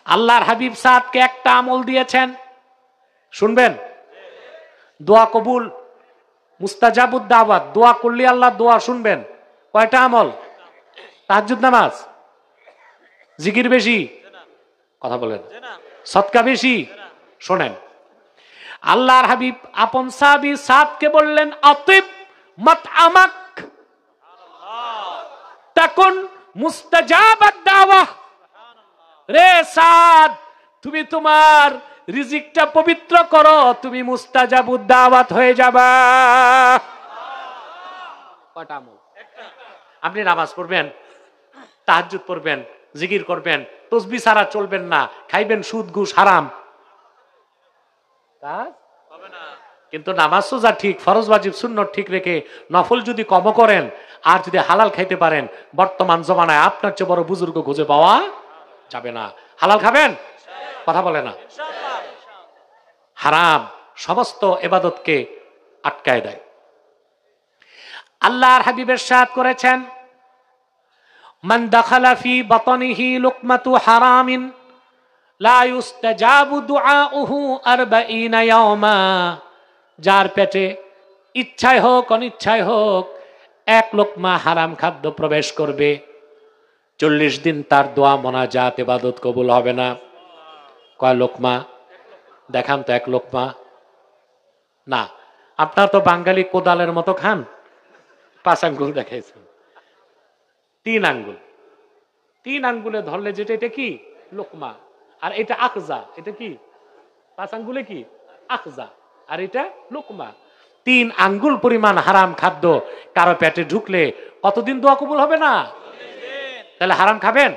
আল্লাহর হাবিব সাদকে একটা আমল দিয়েছেন, শুনবেন, দোয়া কবুল, মুস্তাজাবুদ দাওয়াত, দোয়া করলে আল্লাহ দোয়া শুনবেন। কয়টা আমল? তাহাজ্জুদ নামাজ, জিকির বেশি, কথা বলেন, সদকা বেশি। শোনেন, আল্লাহর হাবিব আপন সাহাবী সাদকে বললেন, আতিব মাতআমাক তাকুন মুস্তাজাবাদ দাওয়া। রে সাদ, তুমি তোমার রিজিকটা পবিত্র করো, তুমি মুস্তাজাবুদ দাওয়াত হয়ে যাবা। কয়টা আমল? আপনি নামাজ পড়বেন, তাহাজ্জুদ পড়বেন, জিকির করবেন, তাসবিহ ছাড়া চলবেন না, খাইবেন সুদ ঘুষ হারাম, কিন্তু নামাজ সোজা ঠিক, ফরজ ওয়াজিব সুন্নত ঠিক রেখে নফল যদি কম করেন আর যদি হালাল খাইতে পারেন, বর্তমান জমানায় আপনার চেয়ে বড় বুজুর্গ খুঁজে পাওয়া যাবে না। হালাল খাবেন, কথা বলে না, হারাম সমস্ত ইবাদতকে আটকায় দেয়। আল্লাহর হাবিব ইরশাদ করেছেন, মান দাখালা ফি বাতনিহি লুকমাতু হারামিন লা ইউস্তাজাবু দুআউহু 40 ইয়াওমা। যার পেটে ইচ্ছায় হোক অনিচ্ছায় হোক এক লোকমা হারাম খাদ্য প্রবেশ করবে, 40 দিন তার দোয়া মোনাজাত ইবাদত কবুল হবে না। কয় লোকমা? দেখান তো এক লোকমা। না, আপনার তো বাঙালি কোদালের মতো খান, 5 আঙ্গুল দেখাইছেন, 3 আঙ্গুল, 3 আঙ্গুলে ধরলে যেটা, এটা কি লোকমা, আর এটা আকজা, এটা কি 5 আঙ্গুলে কি আকজা, আর এটা লোকমা। 3 আঙ্গুল পরিমাণ হারাম খাদ্য কারো পেটে ঢুকলে কতদিন দোয়া কবুল হবে না? তাহলে হারাম খাবেন?